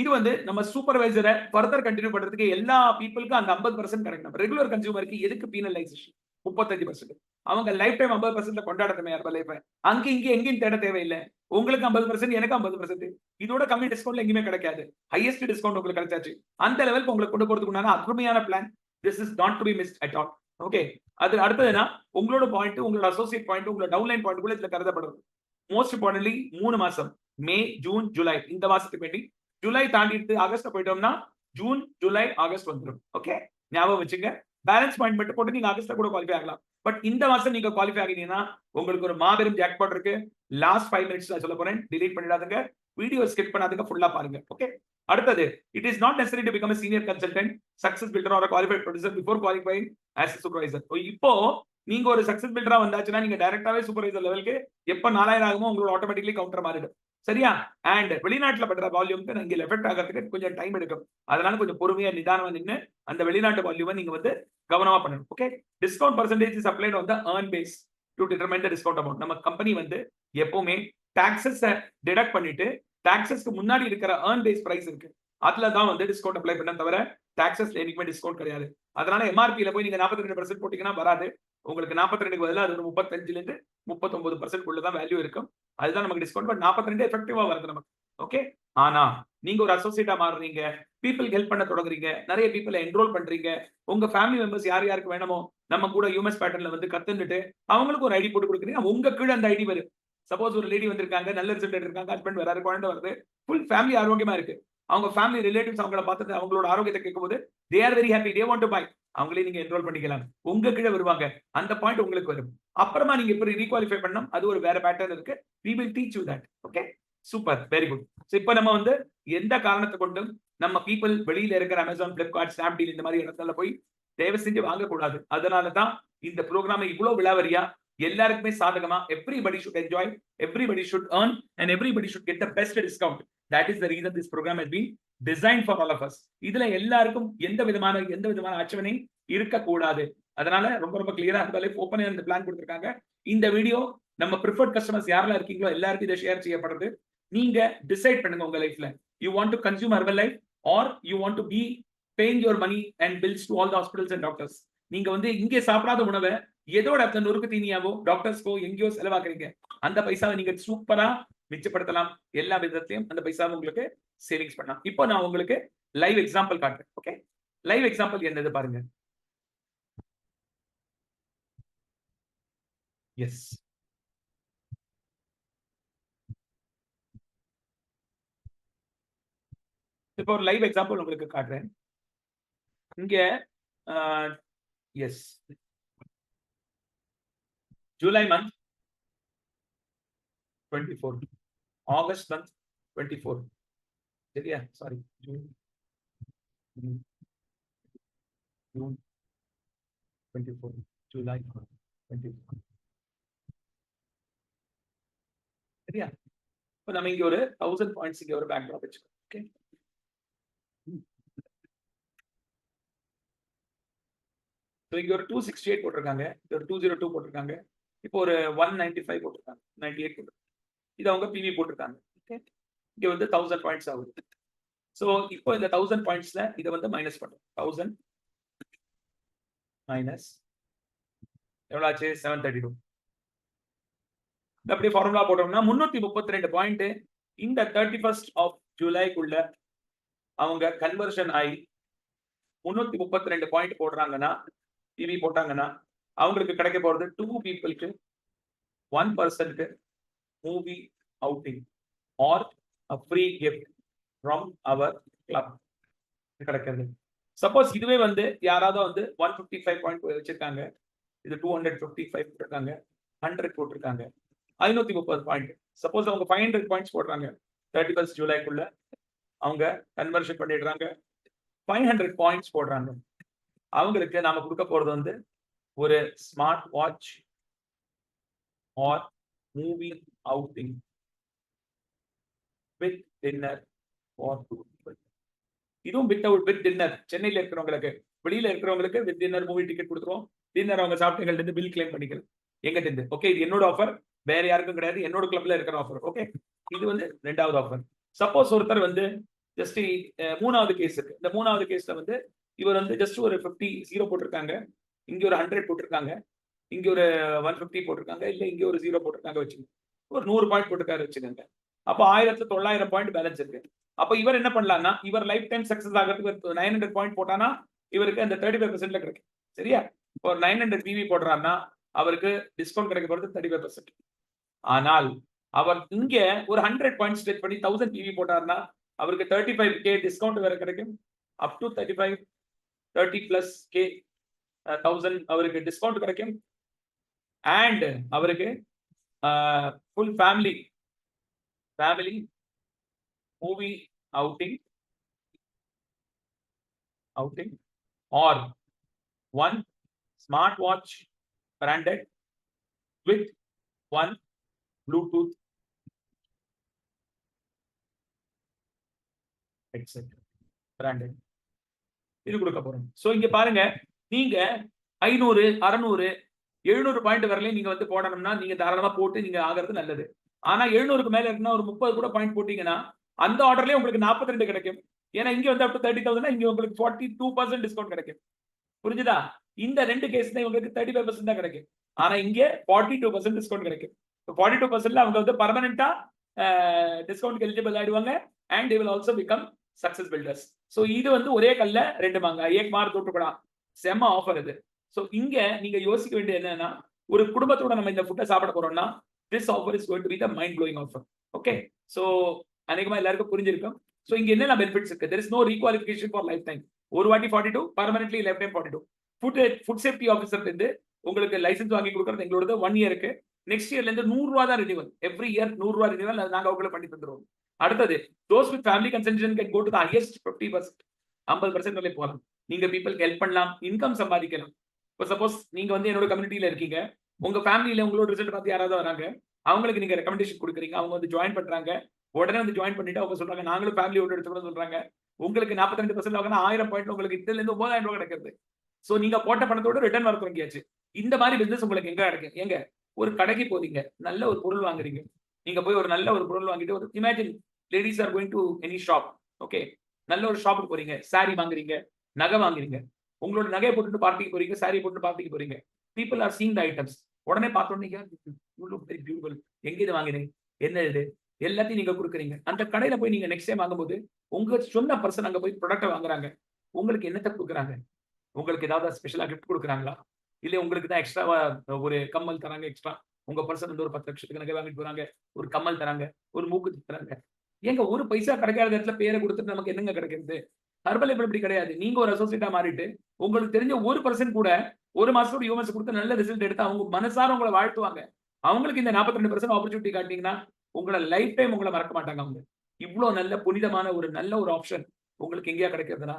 இது வந்து நம்ம சூப்பர்வைசரை ஃபர்தர் கண்டினியூ பண்றதுக்கு எல்லா பீப்புளுக்கும் அந்த 50% கிடைக்கும். ரெகுலர் கன்சியூமருக்கு எதுக்கு பீனலைசேஷன் 35%? அவங்க லைஃப் டைம் 50% கொண்டாடணுமே யார் லைஃப். அங்க இங்க எங்கேயும் தேட தேவையில்லை. உங்களுக்கு 50%, எனக்கு 50%. இதோட கம்மி டிஸ்கவுண்ட் எங்கேயுமே கிடைக்காது. ஹையஸ்ட் டிஸ்கவுண்ட் உங்களுக்கு கிடைச்சாச்சு. அந்த லெவலுக்கு உங்களுக்கு கொண்டு போறதுக்கு உண்டான அருமையான plan. This is not to be mist at all. Okay. அது அடுத்ததுன்னா உங்களோட பாயிண்ட், உங்களோட அசோசியேட் பாயிண்ட், உங்களோட டவுன்லைன் பாயிண்ட் கூட இதுல கருதப்படுறது. மோஸ்ட் இம்பார்ட்டன்ட்லி 3 மாசம் மே, ஜூன், ஜூலை இந்த மாசத்துக்கு வேண்டி ஜூலை தாண்டிட்டு ஆகஸ்ட் போயிட்டோம்னா ஜூன், ஜூலை, ஆகஸ்ட் வந்துடும். ஓகே, ஞாபகம் வச்சுங்க. பேலன்ஸ் பாயிண்ட் மட்டும் போட்டு நீங்க ஆகஸ்ட்ல கூட குவாலிஃபை ஆகலாம். பட் இந்த மாசம் நீங்க குவாலிஃபை ஆகிட்டீங்கன்னா உங்களுக்கு ஒரு மாபெரும் ஜாக்பாட் இருக்கு. லாஸ்ட் 5 மினிட்ஸ் சொல்ல போறேன், டிலீட் பண்ணிடாதீங்க, வீடியோ ஸ்கிப் பண்ணாதீங்க, ஃபுல்லா பாருங்க. ஓகே. அடுத்தது, it is not necessary to become a senior consultant, success builder or a qualified producer before qualifying as a supervisor. இப்போ நீங்க ஒரு சக்சஸ் பில்டரா வந்தாச்சுன்னா நீங்க டைரக்டாவே சூப்பர்வைசர் லெவலுக்கு எப்ப 4000 ஆகுமோ உங்களோட ஆட்டோமேட்டிக்கலி கவுண்டர் மாறிடும். சரியா? அண்ட் வெளிநாட்டுல பண்ற வால்யூம்க்கு நீங்க எஃபெக்ட் ஆகிறதுக்கு கொஞ்சம் டைம் எடுக்கும். அதனால கொஞ்சம் பொறுமையா நிதானமா நின்னு அந்த வெளிநாட்டு வால்யூமை நீங்க வந்து கவனமா பண்ணணும். Okay. Discount percentage is applied on the earn base to determine the discount amount. நம்ம கம்பெனி வந்து எப்பவுமே டாக்ஸஸ் டிடக்ட் பண்ணிட்டு டாக்ஸஸ்க்கு முன்னாடி இருக்கிற earn base பிரைஸ் இருக்கு, அதுல தான் வந்து டிஸ்கவுண்ட் அப்ளை பண்ண தவிர டாக்ஸஸ் என்னைக்குமே டிஸ்கவுண்ட் கிடையாது. அதனால எம்ஆர்பியில போய் நீங்க 42% போட்டீங்கன்னா வராது. உங்களுக்கு 42க்கு பதிலா அது ஒரு 35ல இருந்து 39% குள்ள தான் வேல்யூ இருக்கும். அதுதான் நமக்கு டிஸ்கவுண்ட். பட் 42 எஃபெக்டிவா வருது நமக்கு. ஓகே. ஆனா நீங்க ஒரு அசோசியேட்டா மாறுறீங்க, பீப்புள் ஹெல்ப் பண்ண தொடங்குறீங்க, நிறைய பீப்புளை என்ரோல் பண்றீங்க, உங்க ஃபேமிலி மெம்பர்ஸ் யார் யாருக்கு வேணுமோ நம்ம கூட யூஎஸ் பேட்டர்ன்ல வந்து கத்துட்டு அவங்களுக்கு ஒரு ஐடி போட்டு கொடுக்குறீங்க. உங்க கீழே அந்த ஐடி வரும். சப்போஸ் ஒரு லேடி வந்திருக்காங்க, நல்ல ரிசல்ட் எடுத்திருக்காங்க, ஹஸ்பண்ட் வராரு, குழந்தை வருது, ஃபுல் ஃபேமிலி ஆரோக்கியமா இருக்கு, அவங்க ஃபேமிலி ரிலேட்டிவ்ஸ் அவங்கள பார்த்துட்டு அவங்களோட ஆரோக்கியத்தை கேட்கும்போது they are very happy, they want to buy, அவங்களே நீங்க என்ரோல் பண்ணிக்கலாம். உங்க கீழே வருவாங்க, அந்த பாயிண்ட் உங்களுக்கு வரும். அப்புறமா நீங்க எப்படி ரீகுவாலிஃபை பண்ணணும், அது ஒரு வேற பேட்டர்ன் இருக்கு. we will teach you that. Okay, super, very good. So இப்போ நம்ம வந்து எந்த காரணத்தை கொண்டும் நம்ம பீப்புள் வெளியில இருக்கிற அமேசான், பிளிப்கார்ட், ஸ்னாப்டீல் இந்த மாதிரி இடத்துல போய் தயவு செஞ்சு வாங்கக்கூடாது. அதனால தான் இந்த ப்ரோக்ராமை இவ்வளவு விலாவரியா எல்லாருக்குமே சாதகமா everybody should enjoy, everybody should earn and everybody should get the best discount. That is the reason this program has been designed for all of us. இதுல எல்லாருக்கும் எந்த விதமான ஆட்சேபனை இருக்கக்கூடாது. அதனால ரொம்ப ரொம்ப கிளியரா லைஃப் ஓப்பன் இந்த பிளான் கொடுத்திருக்காங்க. இந்த வீடியோ நம்ம ப்ரிஃபர்ட் கஸ்டமர்ஸ் யாரெல்லாம் இருக்கீங்களோ எல்லாருக்கும் இதை ஷேர் செய்யப்படுறது. நீங்க டிசைட் பண்ணுங்க உங்க லைஃப்ல you want to consume Herbalife or you want to be paying your money and bills to all the hospitals and doctors. நீங்க வந்து இங்கே சாப்பிடாத உணவை ஏதோட இடத்துல நொறுக்கு தீனியாவோ டாக்டர்ஸ்க்கோ எங்கேயோ செலவாக்குறீங்க. அந்த பைசாவை நீங்க சூப்பரா மிச்சப்படுத்தலாம். எல்லா விதத்திலையும் அந்த பைசாவை உங்களுக்கு சேவிங்ஸ் பண்ணலாம். இப்போ நான் உங்களுக்கு லைவ் எக்ஸாம்பிள் காட்டுறேன். ஓகே, லைவ் எக்ஸாம்பிள் என்னது பாருங்க. எஸ், இப்போ ஒரு லைவ் எக்ஸாம்பிள் உங்களுக்கு காட்டுறேன். இங்க yes, July month 24, August month 24, சரியா? சாரி, ஜூன் 24, ஜூலை 24, சரியா? இப்போ நம்ம இங்க ஒரு 1000 பாயிண்ட்ஸ் இங்க ஒரு பேக் ட்ராப் வச்சுக்கோம். ஓகே, இங்க ஒரு 268 போட்டிருக்காங்க, ஒரு 202 போட்டிருக்காங்க, இப்போ ஒரு 195 போட்டிருக்காங்க, 98 போட்டிருக்காங்க. இது அவங்க பிவி போட்டிருக்காங்க. ஓகே, இங்க வந்து 1000 பாயிண்ட்ஸ் ஆகுது. சோ இப்போ இந்த 1000 பாயிண்ட்ஸ்ல இதை வந்து மைனஸ் பண்றோம். 1000 மைனஸ் எவ்வளவு ஆச்சு? 732. அப்படியே ஃபார்முலா போட்டோம்னா 332 பாயிண்ட் இந்த 31st ஆஃப் ஜூலைக்குள்ள அவங்க கன்வர்ஷன் ஆகி 332 பாயிண்ட் போடுறாங்கன்னா, டிவி போட்டாங்கன்னா அவங்களுக்கு கிடைக்க போறது 2 பீப்புளுக்கு 1 பர்சனுக்கு movie outing or a free gift from our club கிடைக்கிறது. சப்போஸ் இதுவே வந்து யாராவது வந்து 155 பாயிண்ட் வச்சிருக்காங்க, இது 255 போட்டிருக்காங்க, 100 போட்டிருக்காங்க, 530 பாயிண்ட். சப்போஸ் அவங்க 500 பாயிண்ட்ஸ் போடுறாங்க 31st ஜூலைக்குள்ள, அவங்க கன்வர்ஷன் பண்ணிடுறாங்க, 500 பாயிண்ட்ஸ் போடுறாங்க, அவங்களுக்கு நாம கொடுக்க போறது வந்து ஒரு smart watch or movie outing with dinner for 2 people. இதுவும் வித் டின்னர். சென்னையில இருக்கிறவங்களுக்கு, வெளியில இருக்கிறவங்களுக்கு வித் டின்னர் மூவி டிக்கெட் கொடுத்துருவோம். டின்னர் அவங்க சாப்பிட்டு இருந்து பில் கிளைம் பண்ணிக்கலாம் எங்கிட்ட இருந்து. ஓகே, இது என்னோட ஆஃபர், வேற யாருக்கும் கிடையாது, என்னோட கிளப்ல இருக்கிற ஆஃபர். ஓகே, இது வந்து ரெண்டாவது ஆஃபர். சப்போஸ் ஒருத்தர் வந்து ஜஸ்ட் மூணாவது கேஸ் இருக்கு. இந்த மூணாவது கேஸ்ல வந்து இவர் வந்து ஜஸ்ட் ஒரு 50 0 போட்டிருக்காங்க, இங்க ஒரு 100 போட்டிருக்காங்க, இங்க ஒரு 150 போட்டிருக்காங்க, இல்ல இங்க ஒரு 0 போட்டிருக்காங்க வச்சுக்கோங்க, ஒரு 100 பாயிண்ட் போட்டிருக்காரு வச்சுக்கோங்க. அப்போ 1900 பாயிண்ட் பேலன்ஸ் இருக்கு. அப்போ இவர் என்ன பண்ணலாம்னா, இவர் லைஃப் டைம் சக்சஸ் ஆகிறதுக்கு 900 பாயிண்ட் போட்டானா இவருக்கு அந்த 35% கிடைக்கும். சரியா? இப்போ 900 பிவி போடுறாருன்னா அவருக்கு டிஸ்கவுண்ட் கிடைக்க போறது 35%. ஆனால் அவர் இங்க ஒரு 100 பாயிண்ட் ஸ்ட்ரெச் பண்ணி 1000 பிவி போட்டாருன்னா அவருக்கு 35k டிஸ்கவுண்ட் வேற கிடைக்கும். அப் டு 35 30 பிளஸ் கே 1000 அவருக்கு டிஸ்கவுண்ட் கிடைக்கும். அண்ட் அவருக்கு full family movie outing or one smartwatch branded with one Bluetooth headset branded. இது கொடுக்க போறோம். சோ இங்க பாருங்க, நீங்க 500 600 700 பாயிண்ட் வரலையும் நீங்க வந்து போடணும்னா நீங்க தாராளமா போட்டு நீங்க ஆகிறது நல்லது. ஆனா 700க்கு மேல இருக்குன்னா ஒரு 30 கூட பாயிண்ட் போட்டீங்கன்னா அந்த ஆர்டர்லயே உங்களுக்கு 42 கிடைக்கும். ஏன்னா இங்க வந்து up to 30,000 இங்க உங்களுக்கு 42% டிஸ்கவுண்ட் கிடைக்கும். புரிஞ்சுதா? இந்த ரெண்டு கேஸ்ல உங்களுக்கு 35% தான் கிடைக்கும். ஆனா இங்க 42% டிஸ்கவுண்ட் கிடைக்கும். 42%ல அவங்க வந்து பெர்மனன்ட்டா டிஸ்கவுண்ட் எலிஜிபிள் ஆயிடுவாங்க and they will also become success builders. So இது வந்து ஒரே கல்ல ரெண்டு மாங்காய், ஏக் மார் தோ டுக்கடா. செம ஆஃபர் இது. சோ இங்க நீங்க யோசிக்க வேண்டியது என்னன்னா, ஒரு குடும்பத்தோட நம்ம இந்த ஃபுட்டை சாப்பிட போறோம்னா this offer is going to be the mind blowing offer. Okay, so அநேகமா எல்லாருக்கும் புரிஞ்சிருக்கும். சோ இங்க என்னென்ன பெனிஃபிட்ஸ் இருக்கு? there is no requalification for lifetime. ஒரு வாட்டி 42, permanently lifetime 42. Food safety officer இருந்து உங்களுக்கு லைசென்ஸ் வாங்கி கொடுக்கிறது எங்களோட 1 இயருக்கு. நெக்ஸ்ட் இயர்ல இருந்து 100 ரூபாய் தான் ரினிவல். எவ்ரி இயர் 100 ரூபாய் ரினிவல் நாங்க உங்களுக்கு பண்ணி தந்துருவோம். அடுத்தது those with family consumption can go to the highest 50%. 50% வரை போலாம். நீங்க பீப்பிள்க்கு ஹெல்ப் பண்ணலாம், இன்கம் சம்பாதிக்கலாம். இப்போ சப்போஸ் நீங்க வந்து என்னோட கம்யூனிட்டில இருக்கீங்க, உங்க ஃபேமிலில உங்களோட ரிசல்ட் பார்த்து யாராவது வராங்க, அவங்களுக்கு நீங்க ரெக்கமெண்டேஷன் கொடுக்குறீங்க, அவங்க வந்து ஜாயின் பண்றாங்க, உடனே வந்து ஜாயின் பண்ணிட்டு அவங்க சொல்றாங்க நாங்களும் ஃபேமிலியோட எடுத்துக்கணும் சொல்றாங்க. உங்களுக்கு 42% வாங்கினா 1000 பாயிண்ட் உங்களுக்கு 8,000 9,000 ரூபாய் கிடைக்கிறது. சோ நீங்க போட்ட பணத்தோட ரிட்டர்ன் வர தொடங்கியாச்சு. இந்த மாதிரி பிசினஸ் உங்களுக்கு எங்க கிடைக்கும்? ஏங்க ஒரு கடைக்கு போறீங்க, நல்ல ஒரு பொருள் வாங்குறீங்க. நீங்க போய் ஒரு நல்ல ஒரு பொருள் வாங்கிட்டு ஒரு imagine ladies are going to any shop. Okay. நல்ல ஒரு ஷாப்புக்கு போறீங்க, சாரி வாங்குறீங்க, நகை வாங்குறீங்க. உங்களோட நகையை போட்டுட்டு பார்ட்டிக்கு போறீங்க, சாரி போட்டுட்டு பார்ட்டிக்கு போறீங்க. People are seeing the items. உடனே பார்த்த உடனே யூ லுக் வெரி பியூட்டிஃபுல். எங்க இது வாங்கினீங்க? என்ன இது? எல்லாத்தையும் நீங்க குடுக்குறீங்க. அந்த கடையில போய் நீங்க நெக்ஸ்ட் டைம் வாங்கும்போது, உங்க சொன்ன பர்சன் அங்க போய் ப்ராடக்ட்ட வாங்குறாங்க. உங்களுக்கு என்னத்த குடுக்குறாங்க? உங்களுக்கு ஏதாவது ஸ்பெஷலா கிஃப்ட் குடுக்குறாங்களா? இல்ல உங்களுக்கு தான் எக்ஸ்ட்ராவா ஒரு கம்மல் தராங்க எக்ஸ்ட்ரா. உங்க பர்சன் வந்து ஒரு 10 லட்சத்துக்கு நகை வாங்கிட்டு போறாங்க. ஒரு கம்மல் தராங்க. ஒரு மூக்குத்தி தராங்க. ஏங்க ஒரு பைசா கிடைக்காத இடத்துல பேர குடுத்துட்டு நமக்கு என்னங்க கிடைக்கிறது? ஹெர்பல் இப்படி கிடையாது. நீங்க ஒரு அசோசியேட்டா மாறிட்டு, உங்களுக்கு தெரிஞ்ச ஒரு பெர்சன் கூட 1 மாசத்தோட யூஎம்எஸ் குடுத்து நல்ல ரிசல்ட் எடுத்து அவங்க மனசார உங்கள வாழ்த்துவாங்க. அவங்களுக்கு இந்த 42% ஆப்பர்ச்சுனிட்டி காட்டினீங்கன்னா, உங்கள லைஃப் டைம் உங்கள மறக்க மாட்டாங்க அவங்க. இவ்ளோ நல்ல புனிதமான ஒரு நல்ல ஒரு ஆப்ஷன் உங்களுக்கு எங்கேயா கிடைக்கிறதுனா?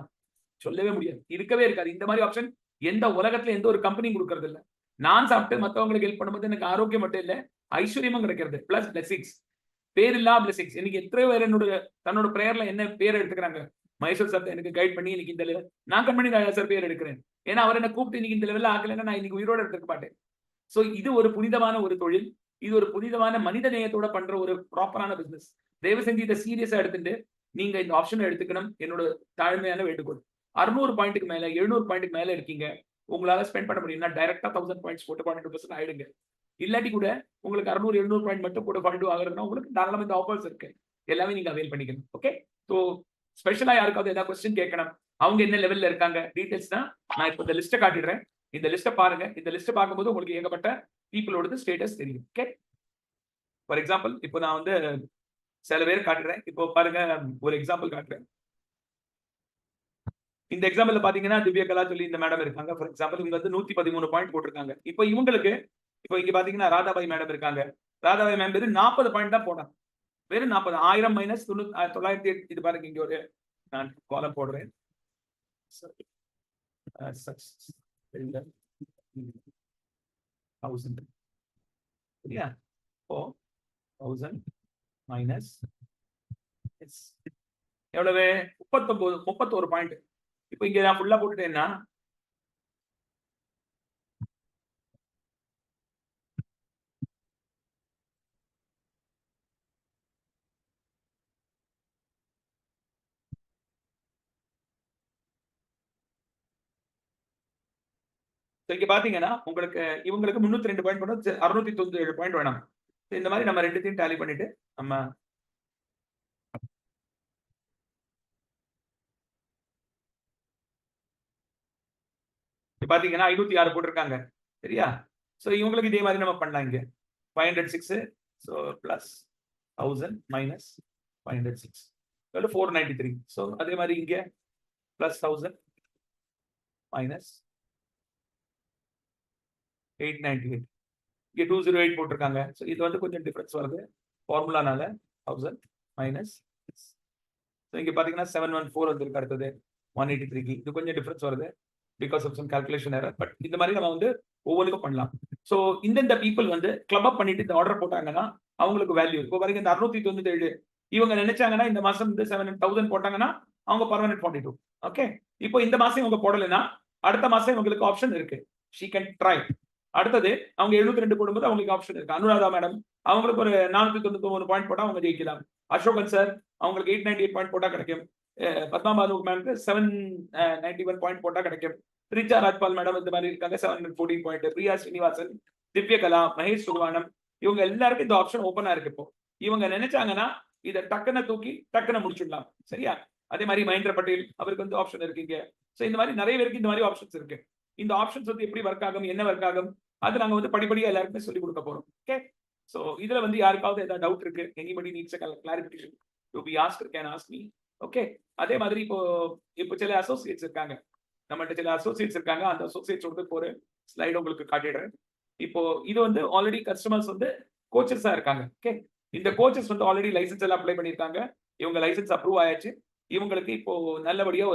சொல்லவே முடியாது. இருக்கவே இருக்காது. இந்த மாரி ஆப்ஷன் எந்த உலகத்துல எந்த ஒரு கம்பெனியும் குடுக்கறது இல்ல. நான் சாப்பிட்டு மத்தவங்களுக்கு ஹெல்ப் பண்ணும்போது எனக்கு ஆரோக்கியம் மட்டும் இல்ல, ஐஸ்வர்யமும் கிடைக்கிறது. Plus blessings. பேரில்லா பிளெஸிங்ஸ். இன்னைக்கு எத்தனை பேர் தன்னோட பிரேயர்ல என்ன பேர் எடுத்துக்கிறாங்க. மகேஸ்வர் சார் எனக்கு கைட் பண்ணி இன்னைக்கு இந்த லெவல் நான் கம்பெனி சார் பேர் எடுக்கிறேன். ஏன்னா அவர் என்ன கூப்பிட்டு இன்னைக்கு இந்த லெவல்ல ஆக்கலைன்னா நான் இன்னைக்கு உயிரோட இருந்திருக்க மாட்டேன். சோ இது ஒரு புனிதமான ஒரு தொழில். இது ஒரு புனிதமான மனித நேயத்தோட பண்ற ஒரு ப்ராப்பரான பிசினஸ். தயவு செஞ்சு இத சீரியஸா எடுத்துட்டு நீங்க இந்த ஆப்ஷன எடுத்துக்கணும். என்னோட தாழ்மையான வேண்டுகோள். 600 பாயிண்ட்க்கு மேல 700 பாயிண்ட்க்கு மேல இருக்கீங்க. உங்களால ஸ்பெண்ட் பண்ண முடியும்னா டைரக்ட்டா 1000 பாயிண்ட்ஸ் போட்டு 12% ஆயிடுங்க. இல்லாட்டி கூட உங்களுக்கு 600, 700 பாயிண்ட் மட்டும் போட்டு 12 ஆகுறதுன்னா உங்களுக்கு தாராளமா இந்த ஆஃபர்ஸ் இருக்கு. எல்லாமே நீங்க அவைல் பண்ணிக்கணும். ஓகே. சோ ஸ்பெஷலா யாருக்காவது ஏதாவது கொஸ்டின் கேட்கணும். அவங்க என்ன லெவல்ல இருக்காங்க டீடைல்ஸ்னா நான் இப்ப இந்த லிஸ்ட்ட காட்டிடுறேன். இந்த லிஸ்ட்ட பாருங்க. இந்த லிஸ்ட்ட பார்க்கும்போது உங்களுக்கு ஏகப்பட்ட பீப்பிளோட ஸ்டேட்டஸ் தெரியும். ஓகே. ஃபார் எக்ஸாம்பிள் இப்போ நான் வந்து சில பேர் காட்டுறேன். இப்போ பாருங்க ஒரு எக்ஸாம்பிள் காட்டுறேன். இந்த எக்ஸாம்பிள்ல பாத்தீங்கன்னா திவ்யா கலா சொல்லி இந்த மேடம் இருக்காங்க. ஃபார் எக்ஸாம்பிள் இவங்க வந்து 113 பாயிண்ட் போட்டிருக்காங்க. இப்போ இவங்களுக்கு இப்போ இங்க பாத்தீங்கன்னா ராதாபாய் மேடம் இருக்காங்க. ராதாபாய் மேம் வெறும் 40 பாயிண்ட் தான் போனாங்க. வெறும் 40 1000 மைனஸ் 908 இது பாருங்க இங்க ஒரு நான் காலம் போடுறேன். சரியா? இப்போ 1000 மைனஸ் எவ்வளவு 31 பாயிண்ட். இப்போ இங்க நான் ஃபுல்லா போட்டுட்டேன்னா இங்க பாத்தீங்கன்னா உங்களுக்கு இவங்களுக்கு 302 பாயிண்ட் போட்டா 697 பாயிண்ட் வேணும். இந்த மாதிரி நம்ம ரெண்டுத்தையும் டாலி பண்ணிட்டு நம்ம பாத்தீங்கன்னா 506 போட்டிருக்காங்க. சரியா? சோ இவங்களுக்கு இதே மாதிரி நம்ம பண்ணலாம் இங்க 506 சோ பிளஸ் 1000 மைனஸ் 506 493. சோ அதே மாதிரி இங்க பிளஸ் 1000 மைனஸ் 898 இங்க 208 போட்டிருக்காங்க. சோ இது வந்து கொஞ்சம் டிஃபரன்ஸ் வருது ஃபார்முலானால 1000 மைனஸ் சோ இங்க பாத்தீங்கன்னா 714 வந்திருக்கு அடுத்தது 183 இது கொஞ்சம் டிஃபரன்ஸ் வருது because of some calculation error. But இந்த மாதிரி நம்ம வந்து ஒவ்வொருக்கும் பண்ணலாம். சோ இந்த பீப்புள் வந்து கிளப் அப் பண்ணிட்டு இந்த ஆர்டர் போட்டாங்கன்னா அவங்களுக்கு வேல்யூ இப்போ பாருங்க இந்த 697 இவங்க நினைச்சாங்கன்னா இந்த மாசம் வந்து 7000 போட்டாங்கன்னா அவங்க பர்மனன்ட் 42. ஓகே. இப்போ இந்த மாசம் இவங்க போடலைன்னா அடுத்த மாசம் இவங்களுக்கு ஆப்ஷன் இருக்கு. She can try. அடுத்தது அவங்க 702 போடும்போது அவங்களுக்கு ஆப்ஷன் இருக்கு. அனுராதா மேடம் அவங்களுக்கு ஒரு 499 பாயிண்ட் போட்டா அவங்க ஜெயிக்கலாம். அசோகன் சார் அவங்களுக்கு 898 பாயிண்ட் போட்டா கிடைக்கும். பத்மா பானு மேம்க்கு 791 பாயிண்ட் போட்டா கிடைக்கும். ரிச்சா ராஜ்பால் மேடம் இந்த மாதிரி இருக்காங்க 714 பாயிண்ட். பிரியா ஸ்ரீனிவாசன், திவ்ய கலா, மகேஷ் சுகுவானம் இவங்க எல்லாருக்கும் இந்த ஆப்ஷன் ஓபனா இருக்கு. இப்போ இவங்க நினைச்சாங்கன்னா இதை டக்குன்னு தூக்கி டக்குன்னு முடிச்சிடலாம். சரியா? அதே மாதிரி மகேந்திர பட்டேல் அவருக்கு வந்து ஆப்ஷன் இருக்குங்க. சோ இந்த மாதிரி நிறைய பேருக்கு இந்த மாதிரி ஆப்ஷன்ஸ் இருக்கு. இந்த ஆப்ஷன்ஸ் வந்து எப்படி ஒர்க் ஆகும் என்ன ஒர்க் ஆகும் அது நாங்க வந்து படிப்படியா எல்லாருக்குமே சொல்லி கொடுக்க போறோம். ஓகே. சோ இதுல வந்து யாருக்காவது ஏதாவது டவுட் இருக்கு anybody needs clarification to be asked can ask me. Okay. அதே மாதிரி இப்போ சில அசோசியேட்ஸ் இருக்காங்க. நம்மகிட்ட சில அசோசியேட்ஸ் இருக்காங்க. அந்த அசோசியேட்ஸோட ஒரு ஸ்லைடு உங்களுக்கு காட்டிடுறேன். இப்போ இது வந்து ஆல்ரெடி கஸ்டமர்ஸ் வந்து கோச்சஸா இருக்காங்க. ஓகே. இந்த கோச்சஸ் வந்து ஆல்ரெடி லைசன்ஸ் எல்லாம் அப்ளை பண்ணிருக்காங்க. இவங்க லைசன்ஸ் அப்ரூவ் ஆயாச்சு. இவங்களுக்கு இப்போ நல்லபடியா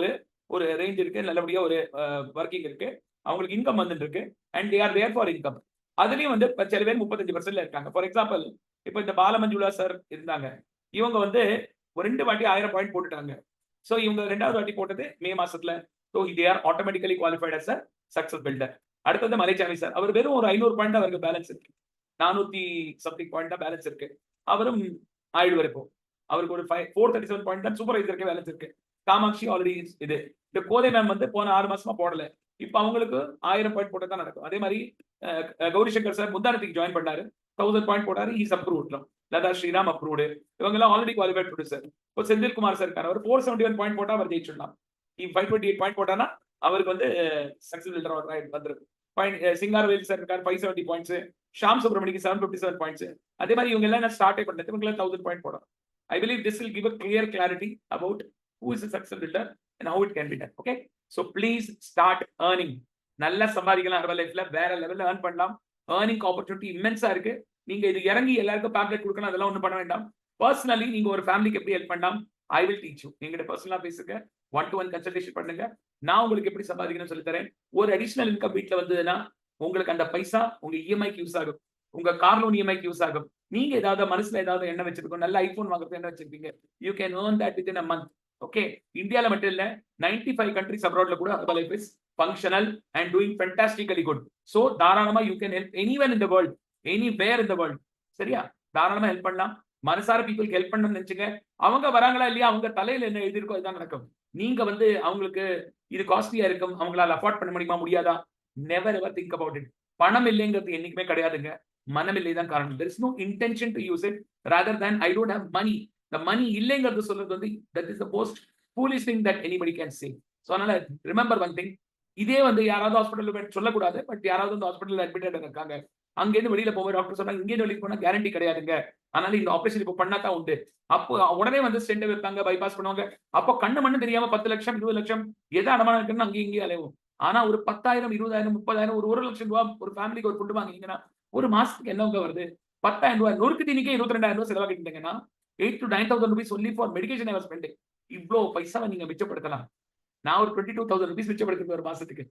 ஒரு ரேஞ்ச் இருக்கு. நல்லபடியா ஒரு ஒர்க்கிங் இருக்கு. அவங்களுக்கு இன்கம் வந்துட்டு இருக்கு. And they are there for income. அதுலயும் வந்து சில பேர் 35% இருக்காங்க. ஃபார் எக்ஸாம்பிள் இப்போ இந்த பாலமஞ்சுளா சார் இருந்தாங்க. இவங்க வந்து ஒரு 2 வாட்டி 1000 பாயிண்ட் போட்டுட்டாங்க. சோ இவங்க 2வது வாட்டி போட்டது மே மாசத்துல. So they are automatically qualified as a success builder. அடுத்தது மலைச்சாமி சார். அவர் வெறும் ஒரு 500 பாயிண்ட் அவருக்கு பேலன்ஸ் இருக்கு. 400 சம்திங் பாயிண்ட் தான் பேலன்ஸ் இருக்கு. அவரும் ஆயிடுவார் இப்போ. அவருக்கு ஒரு 437 பாயிண்ட் தான் சூப்பர்வைசருக்கு பேலன்ஸ் இருக்கு. காமாட்சி ஆல்ரெடி இது. இந்த கோதை மேம் வந்து போன 6 மாசமா போடல. இப்ப அவங்களுக்கு 1000 பாயிண்ட் போட்டு தான் நடக்கும். அதே மாதிரி கௌரி சங்கர் சார் முந்தானத்துக்கு ஜாயின் பண்ணாரு. 1000 பாயிண்ட் போட்டாரு. Is approved. Latha Sriram approved. இவங்க எல்லாம் ஆல்ரெடி குவாலிஃபைட் ப்ரொடியூசர். இப்போ செந்தில் குமார் சார் இருக்காரு. அவர் 471 பாயிண்ட் போட்டா அவர் ஜெயிச்சிடலாம். 528 பாயிண்ட் போட்டானா அவருக்கு வந்து சக்சஸ் பில்டர் வந்துருக்கு. சிங்காரவேல் சார் இருக்காரு 570 பாயிண்ட்ஸ். ஷாம் சுப்ரமணிக்கு 757 பாயிண்ட்ஸ். அதே மாதிரி இவங்க எல்லாம் ஸ்டார்ட் பண்ணது இவங்க 1000 பாயிண்ட் போடும். I believe this will give a clear clarity about who is a success builder and how it can be done. Okay, so please start earning. நல்லா சம்பாதிக்கலாம் ஹெர்பல் லைஃப்ல, வேற லெவல்ல earn பண்ணலாம். earning opportunity இம்மென்ஸா இருக்கு. நீங்க இது இறங்கி எல்லாருக்கும் பேம்ப்ளெட் கொடுக்கணும், அதெல்லாம் ஒன்றும் பண்ண வேண்டாம். பர்சனலி நீங்க ஒரு ஃபேமிலிக்கு எப்படி ஹெல்ப் பண்ணலாம், ஐ வில் டீச் யூ. நீங்க பர்சனலா பேசுங்க, 1-to-1 கன்சல்டேஷன் பண்ணுங்க. நான் உங்களுக்கு எப்படி சம்பாதிக்கணும்னு சொல்லி தரேன். ஒரு அடிஷனல் இன்கம் வீட்டுல வந்ததுன்னா உங்களுக்கு அந்த பைசா உங்க இஎம்ஐக்கு யூஸ் ஆகும், உங்க கார் லோன் இஎம்ஐக்கு யூஸ் ஆகும். நீங்க ஏதாவது மனசுல ஏதாவது எண்ணம் வச்சிருக்கோம், நல்ல ஐபோன் வாங்குறது என்ன வச்சிருப்பீங்க, you can earn that with in a month. Okay, இந்தியால மட்டும் இல்ல 95 கண்ட்ரிஸ் அப்ராட்ல கூட Herbalife is functional and doing fantastically good. So தாராளமா you can help anyone in the world, anywhere in the world. சரியா, தாராளமா ஹெல்ப் பண்ணலாம். மனசார பீப்புளுக்கு ஹெல்ப் பண்ணணும்னு நினைச்சுங்க. அவங்க வராங்களா இல்லையா, அவங்க தலையில என்ன எழுதி இருக்கோ அதுதான் நடக்கும். நீங்க வந்து அவங்களுக்கு இது காஸ்ட்லியா இருக்கும், அவங்களால அஃபோர்ட் பண்ண முடியுமா முடியாதா, never ever think about it. பணம் இல்லைங்கிறது என்னைக்குமே கிடையாதுங்க, மனமில்லை தான் காரணம். there is no intention to use it rather than I don't have money. the money இல்லைங்கிறது சொல்றது வந்து that is the most foolish thing that anybody can say. so அதனால remember one thing, இதே வந்து யாராவது ஹாஸ்பிடல்ல சொல்லக்கூடாது, பட் யாராவது வந்து ஹாஸ்பிடல்ல அட்மிட்டட் இருக்காங்க, அங்கேருந்து வெளியில போகும்போது டாக்டர் சொன்னாங்க இங்கே வெளியில போனா கேரண்டி கிடையாதுங்க, அதனால இந்த ஆபரேஷன் இப்போ பண்ணா தான் உண்டு. அப்போ உடனே வந்து ஸ்டெண்ட் வைப்பாங்க, பைபாஸ் பண்ணுவாங்க. அப்போ கண்ணு மண்ணு தெரியாம 10 லட்சம் 20 லட்சம் எதை அடமானம் இருக்குன்னு அங்கேயும் இங்கேயும் அலைவோம். ஆனா ஒரு 10,000 20,000 30,000 ஒரு 1 லட்சம் ரூபாய் ஒரு ஃபேமிலிக்கு ஒரு ஃபுட் வாங்கினீங்கன்னா ஒரு மாசத்துக்கு என்னங்க வருது, 10,000 ரூபாய். நொறுக்கு தீனிக்கே 22,000 ரூபாய் செலவாக்கிட்டீங்கன்னா 8,000 to 9,000 rupees only for medication I was spending. இவ்வளோ பைசாவை நீங்க மிச்சப்படுத்தலாம். நான் ஒரு 22,000 rupees மிச்சப்படுத்துறேன் ஒரு மாசத்துக்கு.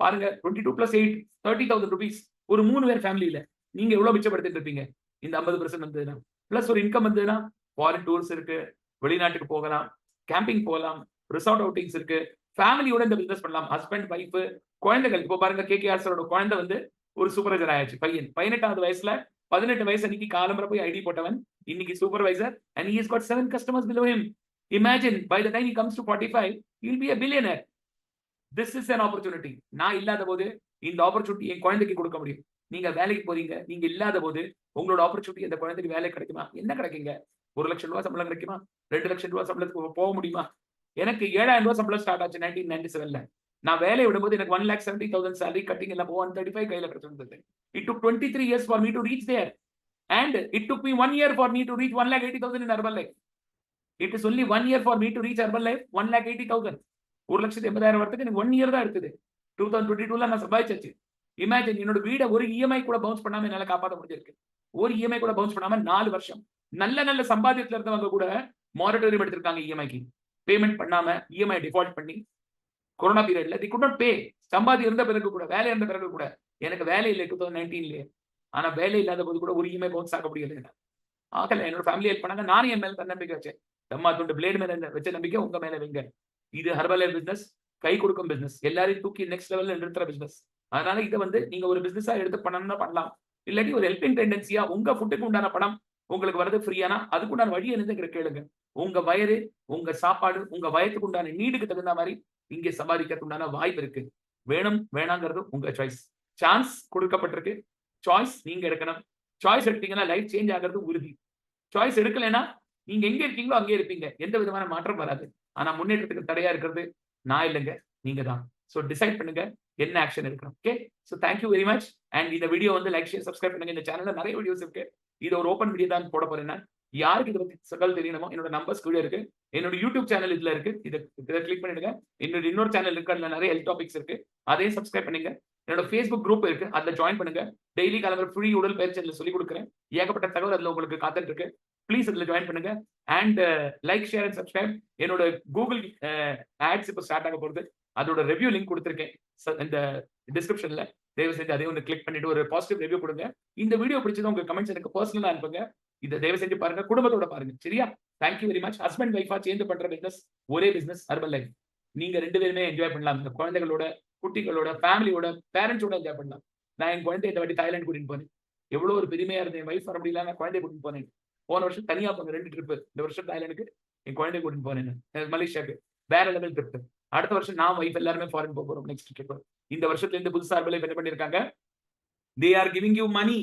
பாருங்க, 22 plus 8 30,000 rupees ஒரு 3 பேர் ஃபேமிலியில நீங்க எவ்வளவு மிச்சப்படுத்திட்டு இருப்பீங்க இந்த 50% வந்ததுன்னா. பிளஸ் ஒரு இன்கம் வந்ததுன்னா ஃபாரின் டூர்ஸ் இருக்கு, வெளிநாட்டுக்கு போகலாம், கேம்பிங் போகலாம், ரிசார்ட் அவுட்டிங்ஸ் இருக்கு, ஃபேமிலியோட இந்த பிசினஸ் பண்ணலாம். ஹஸ்பண்ட் வைஃப் குழந்தைகள். இப்போ பாருங்க கேகேஆர் சாரோட குழந்தை வந்து ஒரு சூப்பர்வைசர் ஆயாச்சு. பையன் 18வது வயசுல 18 வயசு அன்னைக்கு காலம்பர போய் ஐடி போட்டவன் இன்னைக்கு supervisor and he has got 7 customers below him. Imagine by the time he comes to 45 he'll be a billionaire. This is an opportunity. நான் இல்லாத போது இந்த ஆப்பர்ச்சுனிட்டி என் குழந்தைக்கு கொடுக்க முடியும். நீங்க வேலைக்கு போறீங்க, நீங்க இல்லாத போது உங்களோட ஆப்பர்ச்சுனிட்டி அந்த குழந்தைக்கு வேலை கிடைக்குமா, என்ன கிடைக்குங்க? 1 லட்சம் ரூபாய் சம்பளம் கிடைக்குமா, 2 லட்சம் ரூபாய் சம்பளத்துக்கு போக முடியுமா? எனக்கு 7,000 ரூபாய் சம்பளம் ஸ்டார்ட் ஆச்சு 1997ல. நான் வேலையை விடும்போது எனக்கு 1,70,000 salary கட்டிங் எல்லாம் 135 கையில கிடைச்சிருந்தது. It took 23 years for me to reach there and it took me 1 year for me to reach 1,80,000 in Herbalife. It is only 1 year for me to reach Herbalife 1,80,000. 1,80,000 வரதுக்கு எனக்கு 1 year தான் எடுத்தது. 2022ல நான் சம்பாதிச்சாச்சு. Imagine, என்னோட வீட ஒரு இஎம்ஐ கூட bounce பண்ணாம என்னால காப்பாற்ற முடிஞ்சிருக்கு. ஒரு இஎம்ஐ கூட பவுன்ஸ் பண்ணாம 4 வருஷம். நல்ல நல்ல சம்பாத்தியத்துல இருந்தவங்க கூட மாரட்டோரியம் எடுத்திருக்காங்க இஎம்ஐக்கு. பேமெண்ட் பண்ணாம இஎம்ஐ டிஃபால்ட் பண்ணி கொரோனா பீரியட்ல தி குட் நாட் பே. சம்பாதி இருந்த பிறகு கூட, வேலை இருந்த பிறகு கூட, எனக்கு வேலை இல்லை 2019லயே, ஆனா வேலை இல்லாத போது கூட ஒரு இஎம்ஐ பவுன்ஸ் ஆக முடியல. ஆகல, என்னோட ஃபேமிலி ஹெல்ப் பண்ணாங்க, நானும் என் மேல தன்னம்பிக்கை வச்சேன். தம்மா துண்டு பிளேடு மேல வச்ச நம்பிக்கை உங்க மேல வைங்க. இது ஹெர்பல் பிசினஸ், கை கொடுக்கும் பிசினஸ், எல்லாரையும் தூக்கி நெக்ஸ்ட் லெவல்ல நிறுத்துற பிசினஸ். அதனால இதை வந்து நீங்க ஒரு பிசினஸா எடுத்து பண்ணணும்னா பண்ணலாம். இல்லாட்டி ஒரு ஹெல்பிங் டெண்டன்சியா உங்க ஃபுட்டுக்கு உண்டான பணம் உங்களுக்கு வரது ஃப்ரீயானா அதுக்கு உண்டான வழி என்னன்னு கேளுங்க. உங்க வயிறு, உங்க சாப்பாடு, உங்க வயத்துக்கு உண்டான நீடுக்கு தகுந்த மாதிரி இங்கே சம்பாதிக்கிறதுக்கு உண்டான வாய்ப்பு இருக்கு. வேணும் வேணாங்கிறது உங்க சாய்ஸ். சான்ஸ் கொடுக்கப்பட்டிருக்கு, சாய்ஸ் நீங்க எடுக்கணும். சாய்ஸ் எடுத்தீங்கன்னா லைஃப் சேஞ்ச் ஆகிறது உறுதி. சாய்ஸ் எடுக்கலைன்னா நீங்க எங்க இருக்கீங்களோ அங்கே இருப்பீங்க, எந்த விதமான மாற்றம் வராது. ஆனா முன்னேற்றத்துக்கு தடையா இருக்கிறது நான் இல்லைங்க, நீங்க தான். சோ டிசைட் பண்ணுங்க என்ன ஆக்ஷன் எடுக்கணும். Okay, so thank you very much. And இந்த வீடியோ வந்து லைக், ஷேர், சப்ஸ்கிரைப் பண்ணுங்க. இந்த சேனல்ல நிறைய வீடியோஸ் இருக்கு. இது ஒரு ஓப்பன் வீடியோ தான் போட போறேன். யாருக்கு இதை பத்தி தகவல் தெரியணுமோ என்னோட நம்பர்ஸ் கீழே இருக்கு. என்னோட யூடியூப் சேனல் இதுல இருக்கு, இதை கிளிக் பண்ணிடுங்க. என்னோட இன்னொரு சேனல் இருக்கு, அதுல நிறைய ஹெல்த் டாபிக்ஸ் இருக்கு, அதையும் சப்ஸ்கிரைப் பண்ணுங்க. என்னோட ஃபேஸ்புக் குரூப் இருக்கு, அதுல ஜாயின் பண்ணுங்க. டெய்லி காலம்பர ஃப்ரீ உடல் பயிற்சி சொல்லி கொடுக்குறேன். ஏகப்பட்ட தகவல் அதுல உங்களுக்கு காத்துட்டு இருக்கு. ப்ளீஸ் அதுல ஜாயின் பண்ணுங்க. And like, share and subscribe. என்னோட கூகுள் ஆட்ஸ் இப்போ ஸ்டார்ட் ஆக போகுது, அதோட ரிவ்யூ லிங்க் கொடுத்துருக்கேன் இந்த டிஸ்கிரிப்ஷன்ல. தயவு செஞ்சு அதே ஒன்று கிளிக் பண்ணிட்டு ஒரு பாசிட்டிவ் ரிவ்யூ கொடுங்க. இந்த வீடியோ பிடிச்சது உங்க கமெண்ட்ஸ் எனக்கு பர்சனலா அனுப்புங்க. இதை தயவு செஞ்சு பாருங்க, குடும்பத்தோட பாருங்க. சரியா? Thank you very much. ஹஸ்பண்ட் ஒய்ஃபா சேர்ந்து பண்ற பிசினஸ், ஒரே பிசினஸ் ஹெர்பல் லைஃப். நீங்க 2 பேருமே என்ஜாய் பண்ணலாம். இந்த குழந்தைகளோட, குட்டிகளோட, ஃபேமிலியோட, பேரண்ட்ஸோட என்ஜாய் பண்ணலாம். நான் என் குழந்தைய இந்த வாட்டி தாய்லாந்து கூட்டிட்டு போனேன். எவ்வளவு ஒரு பெருமையா இருந்தது. என் வைஃப் வர முடியல, நான் குழந்தைய கூட்டிட்டு போனேன். போன வருஷம் தனியா போனேன் 2 ட்ரிப். இந்த வருஷம் தாய்லாந்துக்கு என் குழந்தைய கூட்டிட்டு போனேன். மலேசியாக்கு வேற லெவல் ட்ரிப். அடுத்த வருஷம் நான் வைஃப் எல்லாருமே ஃபாரின் போக போறோம் நெக்ஸ்ட் ட்ரிப். இந்த வருஷத்துல இருந்து புதுசா ஹெர்பல் லைஃப் என்ன பண்ணிருக்காங்க? They are giving you money.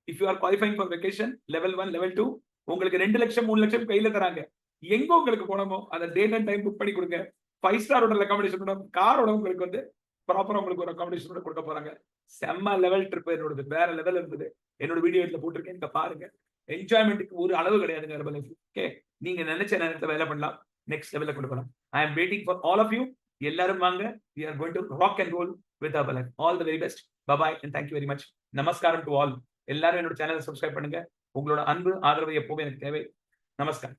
If you are qualifying for vacation, level 1, level 2, உங்களுக்கு 2 லட்சம் 3 லட்சம் கையில தராங்க. எங்க உங்களுக்கு போனோமோ அந்த டேட் அண்ட் டைம் புக் பண்ணி கொடுங்க. 5 ஸ்டார் ஹோட்டல் அகாமடேஷனோட, காரோட உங்களுக்கு வந்து ப்ராப்பரா உங்களுக்கு ஒரு அகாமடேஷனோட கொடுக்க போறாங்க. செம்ம லெவல் ட்ரிப் என்னோடது. வேற லெவல் இருந்தது. என்னோட வீடியோ இதுல போட்டிருக்கேன், இங்க பாருங்க. என்ஜாய்மென்ட்க்கு ஒரு அளவு கிடையாதுங்க ஹெர்பல் லைஃப். ஓகே, நீங்க நினைச்ச நேரத்துல வேலை பண்ணலாம். நெக்ஸ்ட் லெவல்ல கொண்டு போலாம். I am waiting for all of you. எல்லாரும் வாங்க. We are going to rock and roll with Herbal Life. All the very best. Bye bye and thank you very much. நமஸ்காரம் to all. எல்லாரும் என்னோட சேனலை subscribe பண்ணுங்க. உங்களோட அன்பு ஆதரவு எப்பவுமே எனக்கு தேவை. நமஸ்காரம்.